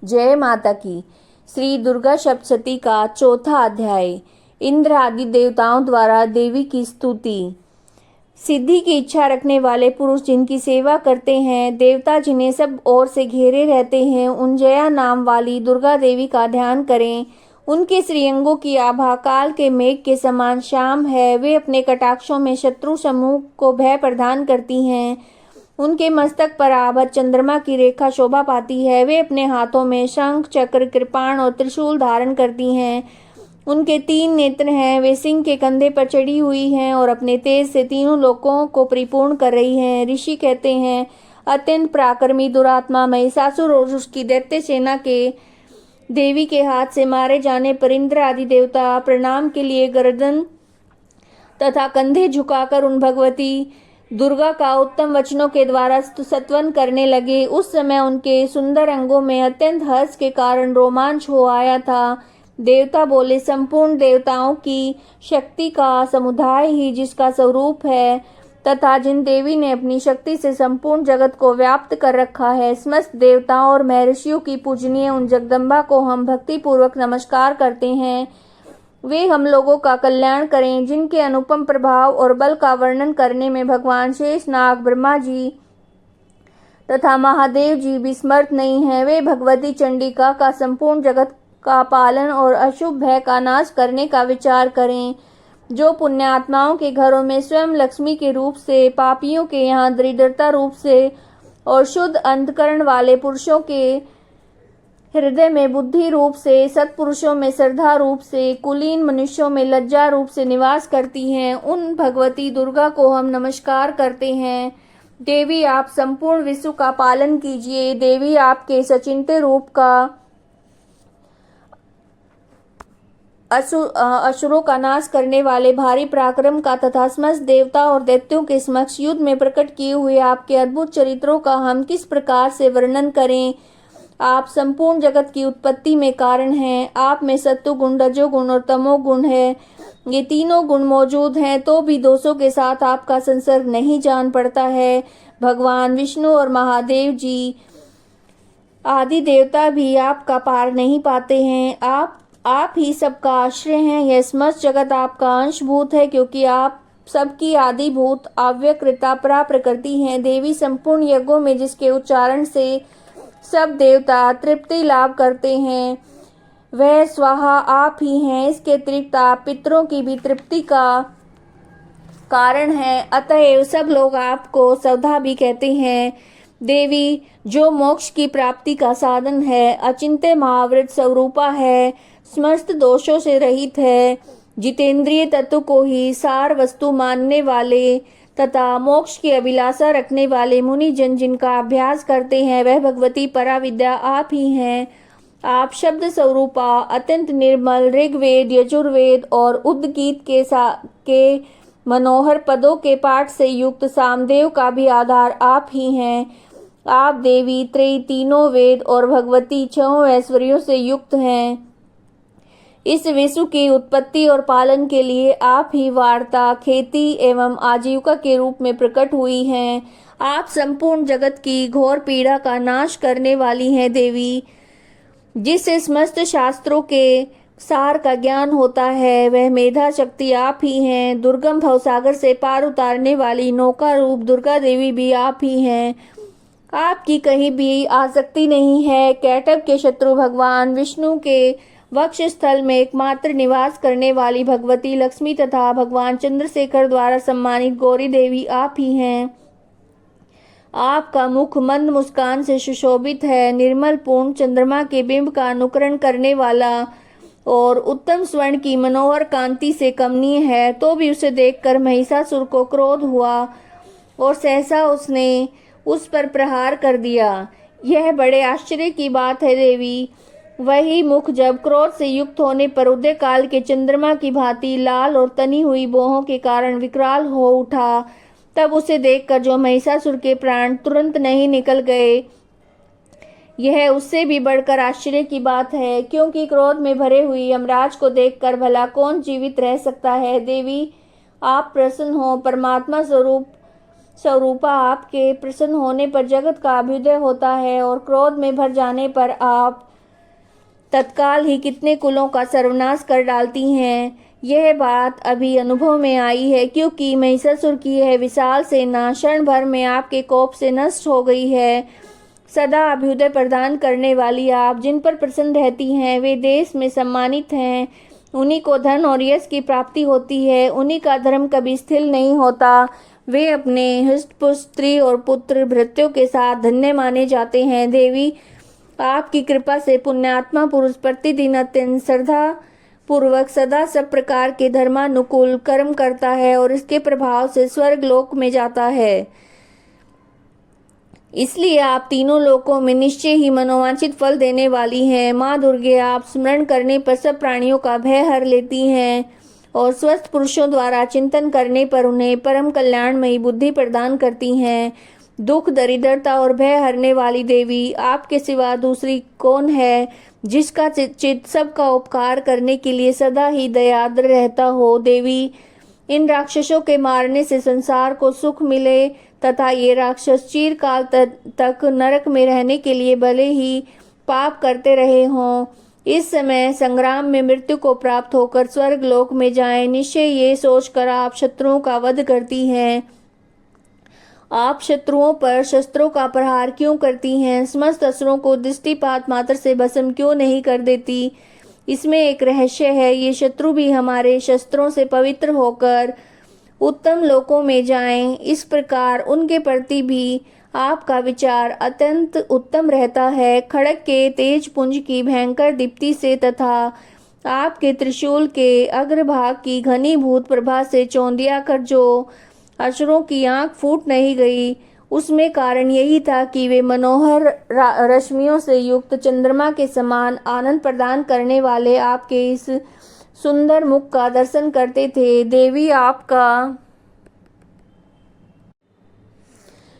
जय माता की। श्री दुर्गा सप्तशती का चौथा अध्याय। इंद्र आदि देवताओं द्वारा देवी की स्तुति। सिद्धि की इच्छा रखने वाले पुरुष जिनकी सेवा करते हैं, देवता जिन्हें सब ओर से घेरे रहते हैं, उन जया नाम वाली दुर्गा देवी का ध्यान करें। उनके श्रीअंगों की आभा काल के मेघ के समान श्याम है। वे अपने कटाक्षों में शत्रु समूह को भय प्रदान करती हैं। उनके मस्तक पर आभा चंद्रमा की रेखा शोभा पाती है। वे अपने हाथों में शंख, चक्र, कृपाण और त्रिशूल धारण करती हैं। उनके 3 नेत्र हैं। वे सिंह के कंधे पर चढ़ी हुई हैं और अपने तेज से तीनों लोकों को परिपूर्ण कर रही हैं। ऋषि कहते हैं, अत्यंत पराक्रमी दुरात्मा महिषासुर और उसकी दैत्य सेना के देवी के हाथ से मारे जाने पर इंद्र आदि देवता प्रणाम के लिए गर्दन तथा कंधे झुकाकर उन भगवती दुर्गा का उत्तम वचनों के द्वारा स्तुति करने लगे। उस समय उनके सुंदर अंगों में अत्यंत हर्ष के कारण रोमांच हो आया था। देवता बोले, संपूर्ण देवताओं की शक्ति का समुदाय ही जिसका स्वरूप है तथा जिन देवी ने अपनी शक्ति से संपूर्ण जगत को व्याप्त कर रखा है, समस्त देवताओं और महर्षियों की पूजनीय उन जगदम्बा को हम भक्ति पूर्वक नमस्कार करते हैं। वे हम लोगों का कल्याण करें। जिनके अनुपम प्रभाव और बल का वर्णन करने में भगवान शेषनाग, ब्रह्मा जी तथा महादेव जी भी समर्थ नहीं है। वे भगवती चंडिका का संपूर्ण जगत का पालन और अशुभ भय का नाश करने का विचार करें। जो पुण्यात्माओं के घरों में स्वयं लक्ष्मी के रूप से, पापियों के यहाँ दरिद्रता रूप से और शुद्ध अंतकरण वाले पुरुषों के हृदय में बुद्धि रूप से, सत्पुरुषों में श्रद्धा रूप से, कुलीन मनुष्यों में लज्जा रूप से निवास करती हैं, उन भगवती दुर्गा को हम नमस्कार करते हैं। देवी, आप संपूर्ण विश्व का पालन कीजिए। देवी, आपके सचिंत्य रूप का असुरों का नाश करने वाले भारी पराक्रम का तथा समस्त देवता और दैत्यों के समक्ष युद्ध में प्रकट किए हुए आपके अद्भुत चरित्रों का हम किस प्रकार से वर्णन करें। आप संपूर्ण जगत की उत्पत्ति में कारण हैं। आप में सत्वगुण, रजोगुण और तमोगुण है। ये तीनों गुण मौजूद हैं तो भी दोषों के साथ आपका संसर्ग नहीं जान पड़ता है। भगवान विष्णु और महादेव जी आदि देवता भी आपका पार नहीं पाते हैं। आप ही सबका आश्रय हैं। यह समस्त जगत आपका अंशभूत है क्योंकि आप सबकी आदिभूत अव्यकृता परा प्रकृति हैं। देवी, संपूर्ण यज्ञों में जिसके उच्चारण से सब देवता तृप्ति लाभ करते हैं, वह स्वाहा आप ही हैं। इसके अतिरिक्त आप पितरों की भी तृप्ति का कारण है। अतएव सब लोग आपको सौधा भी कहते हैं। देवी, जो मोक्ष की प्राप्ति का साधन है, अचिंत्य महावृत स्वरूपा है, समस्त दोषों से रहित है, जितेंद्रिय तत्व को ही सार वस्तु मानने वाले तथा मोक्ष की अभिलाषा रखने वाले मुनि जन जिनका अभ्यास करते हैं, वह भगवती पराविद्या आप ही हैं। आप शब्द स्वरूपा, अत्यंत निर्मल, ऋग्वेद, यजुर्वेद और उद्गीत के मनोहर पदों के पाठ से युक्त सामदेव का भी आधार आप ही हैं। आप देवी त्रयी, तीनों वेद और भगवती 6 ऐश्वर्यों से युक्त हैं। इस विश्व की उत्पत्ति और पालन के लिए आप ही वार्ता, खेती एवं आजीविका के रूप में प्रकट हुई हैं। आप संपूर्ण जगत की घोर पीड़ा का नाश करने वाली हैं। देवी, जिससे समस्त शास्त्रों के सार का ज्ञान होता है, वह मेधा शक्ति आप ही हैं। दुर्गम भवसागर से पार उतारने वाली नौका रूप दुर्गा देवी भी आप ही हैं। आपकी कहीं भी आसक्ति नहीं है। कैटभ के शत्रु भगवान विष्णु के वक्ष स्थल में एकमात्र निवास करने वाली भगवती लक्ष्मी तथा भगवान चंद्रशेखर द्वारा सम्मानित गौरी देवी आप ही हैं। आपका मुख मंद मुस्कान से सुशोभित है। निर्मल पूर्ण चंद्रमा के बिंब का अनुकरण करने वाला और उत्तम स्वर्ण की मनोहर कांति से कमनीय है। तो भी उसे देखकर महिषासुर को क्रोध हुआ और सहसा उसने उस पर प्रहार कर दिया। यह बड़े आश्चर्य की बात है देवी। वही मुख जब क्रोध से युक्त होने पर उदय काल के चंद्रमा की भांति लाल और तनी हुई भौहों के कारण विकराल हो उठा, तब उसे देखकर जो महिषासुर के प्राण तुरंत नहीं निकल गए, यह उससे भी बढ़कर आश्चर्य की बात है, क्योंकि क्रोध में भरे हुई यमराज को देखकर भला कौन जीवित रह सकता है। देवी, आप प्रसन्न हो। परमात्मा स्वरूपा आपके प्रसन्न होने पर जगत का अभ्युदय होता है और क्रोध में भर जाने पर आप तत्काल ही कितने कुलों का सर्वनाश कर डालती हैं। यह बात अभी अनुभव में आई है, क्योंकि महिषासुर की यह विशाल सेना क्षण भर में आपके कोप से नष्ट हो गई है। सदा अभ्युदय प्रदान करने वाली आप जिन पर प्रसन्न रहती हैं, वे देश में सम्मानित हैं। उन्हीं को धन और यश की प्राप्ति होती है। उन्हीं का धर्म कभी स्थिर नहीं होता। वे अपने हृष्टपुष्ट स्त्री और पुत्र भृत्यों के साथ धन्य माने जाते हैं। देवी, आपकी कृपा से पुण्यात्मा पुरुष प्रतिदिन अत्यंत श्रद्धा पूर्वक सदा सब प्रकार के धर्मानुकूल कर्म करता है और इसके प्रभाव से स्वर्ग लोक में जाता है। इसलिए आप तीनों लोकों में निश्चय ही मनोवांछित फल देने वाली हैं। माँ दुर्गे, आप स्मरण करने पर सब प्राणियों का भय हर लेती हैं और स्वस्थ पुरुषों द्वारा चिंतन करने पर उन्हें परम कल्याणमयी बुद्धि प्रदान करती हैं। दुख, दरिद्रता और भय हरने वाली देवी, आपके सिवा दूसरी कौन है जिसका चित्त सबका उपकार करने के लिए सदा ही दयाद्र रहता हो। देवी, इन राक्षसों के मारने से संसार को सुख मिले तथा ये राक्षस चिरकाल तक नरक में रहने के लिए भले ही पाप करते रहे हों, इस समय संग्राम में मृत्यु को प्राप्त होकर स्वर्ग लोक में जाएं। निश्चय ये सोचकर आप शत्रुओं का वध करती हैं। आप शत्रुओं पर शस्त्रों का प्रहार क्यों करती हैं? समस्त असुरों को दृष्टिपात मात्र से भस्म क्यों नहीं कर देती? इसमें एक रहस्य है। ये शत्रु भी हमारे शस्त्रों से पवित्र होकर उत्तम लोकों में जाएं। इस प्रकार उनके प्रति भी आपका विचार अत्यंत उत्तम रहता है। खड्ग के तेज पुंज की भयंकर दीप्ति से तथा आपके त्रिशूल के अग्रभाग की घनीभूत प्रभा से चौंधिया कर जो असुरों की आंख फूट नहीं गई, उसमें कारण यही था कि वे मनोहर रश्मियों से युक्त चंद्रमा के समान आनंद प्रदान करने वाले आपके इस सुंदर मुख का दर्शन करते थे। देवी, आपका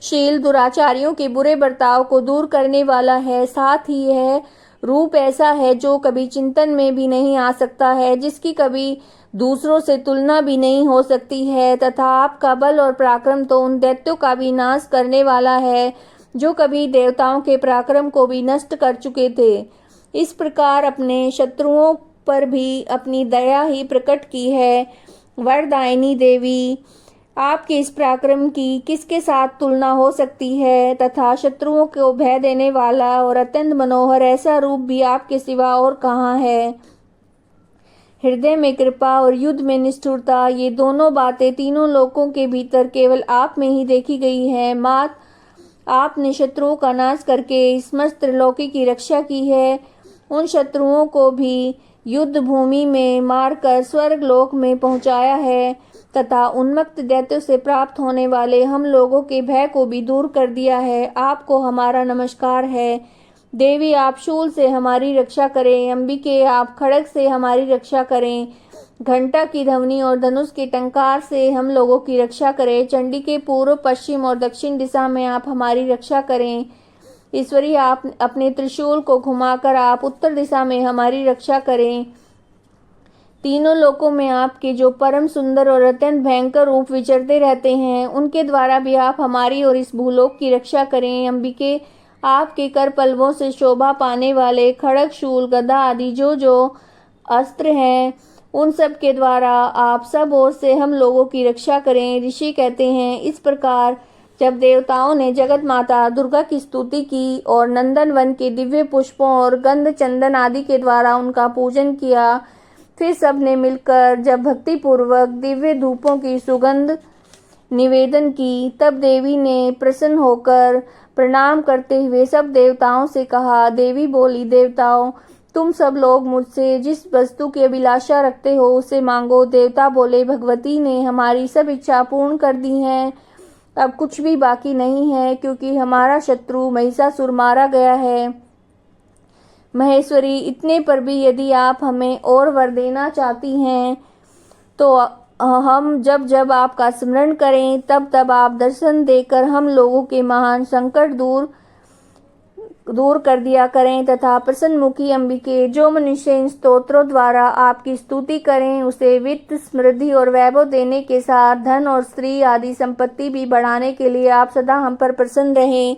शील दुराचारियों के बुरे बर्ताव को दूर करने वाला है। साथ ही यह रूप ऐसा है जो कभी चिंतन में भी नहीं आ सकता है, जिसकी कभी दूसरों से तुलना भी नहीं हो सकती है। तथा आपका बल और पराक्रम तो उन दैत्यों का भी नाश करने वाला है जो कभी देवताओं के पराक्रम को भी नष्ट कर चुके थे। इस प्रकार अपने शत्रुओं पर भी अपनी दया ही प्रकट की है। वरदायिनी देवी, आपके इस पराक्रम की किसके साथ तुलना हो सकती है? तथा शत्रुओं को भय देने वाला और अत्यंत मनोहर ऐसा रूप भी आपके सिवा और कहाँ है? हृदय में कृपा और युद्ध में निष्ठुरता, ये दोनों बातें तीनों लोकों के भीतर केवल आप में ही देखी गई हैं। मात, आपने शत्रुओं का नाश करके समस्त त्रिलोकी की रक्षा की है। उन शत्रुओं को भी युद्ध भूमि में मारकर स्वर्ग लोक में पहुंचाया है तथा उन्मत्त दैत्यों से प्राप्त होने वाले हम लोगों के भय को भी दूर कर दिया है। आपको हमारा नमस्कार है। देवी, आप शूल से हमारी रक्षा करें। अंबिके, आप खड्ग से हमारी रक्षा करें। घंटा की ध्वनि और धनुष के टंकार से हम लोगों की रक्षा करें। चंडी के पूर्व, पश्चिम और दक्षिण दिशा में आप हमारी रक्षा करें। ईश्वरी, आप अपने त्रिशूल को घुमाकर आप उत्तर दिशा में हमारी रक्षा करें। तीनों लोकों में आपके जो परम सुंदर और अत्यंत भयंकर रूप विचरते रहते हैं, उनके द्वारा भी आप हमारी और इस भूलोक की रक्षा करें। अंबिके, आपके कर पल्लवों से शोभा पाने वाले खड्ग, शूल, गदा आदि जो अस्त्र हैं, उन सब के द्वारा आप सब ओर से हम लोगों की रक्षा करें। ऋषि कहते हैं, इस प्रकार जब देवताओं ने जगत माता दुर्गा की स्तुति की और नंदन वन के दिव्य पुष्पों और गंध चंदन आदि के द्वारा उनका पूजन किया, फिर सब ने मिलकर जब भक्ति पूर्वक दिव्य धूपों की सुगंध निवेदन की, तब देवी ने प्रसन्न होकर प्रणाम करते हुए सब देवताओं से कहा। देवी बोली, देवताओं, तुम सब लोग मुझसे जिस वस्तु की अभिलाषा रखते हो उसे मांगो। देवता बोले, भगवती ने हमारी सब इच्छा पूर्ण कर दी है। अब कुछ भी बाकी नहीं है, क्योंकि हमारा शत्रु महिषासुर मारा गया है। महेश्वरी, इतने पर भी यदि आप हमें और वर देना चाहती हैं तो हम जब जब आपका स्मरण करें तब तब आप दर्शन देकर हम लोगों के महान संकट दूर कर दिया करें। तथा प्रसन्नमुखी अंबिके, जो मनुष्य इन स्तोत्रों द्वारा आपकी स्तुति करें उसे वित्त, समृद्धि और वैभव देने के साथ धन और स्त्री आदि संपत्ति भी बढ़ाने के लिए आप सदा हम पर प्रसन्न रहें।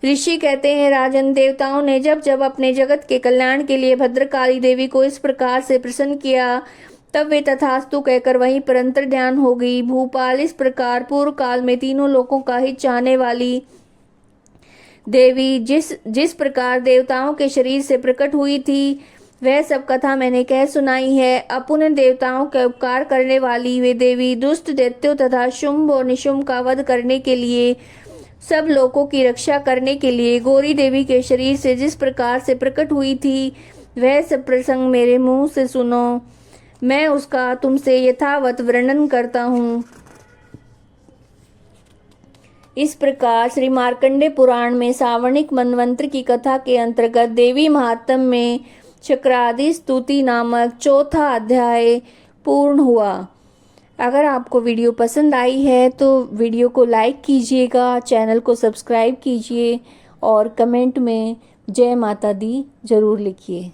ऋषि कहते हैं, राजन, देवताओं ने जब जब अपने जगत के कल्याण के लिए भद्रकाली देवी को इस प्रकार से प्रसन्न किया, तब वे तथास्तु कहकर वहीं पर अंतर्ध्यान हो गई। भूपाल, इस प्रकार पूर्व काल में तीनों लोकों का हित चाहने वाली देवी जिस प्रकार देवताओं के शरीर से प्रकट हुई थी, वह सब कथा मैंने कह सुनाई है। अपुन देवताओं का उपकार करने वाली वे देवी दुष्ट दैत्यों तथा शुंभ और निशुंभ का वध करने के लिए, सब लोगों की रक्षा करने के लिए गौरी देवी के शरीर से जिस प्रकार से प्रकट हुई थी, वह सब प्रसंग मेरे मुंह से सुनो। मैं उसका तुमसे यथावत वर्णन करता हूँ। इस प्रकार श्री मार्कंडे पुराण में सावर्णिक मनवंतर की कथा के अंतर्गत देवी महात्म्य में चक्रादि स्तुति नामक चौथा अध्याय पूर्ण हुआ। अगर आपको वीडियो पसंद आई है तो वीडियो को लाइक कीजिएगा, चैनल को सब्सक्राइब कीजिए और कमेंट में जय माता दी जरूर लिखिए।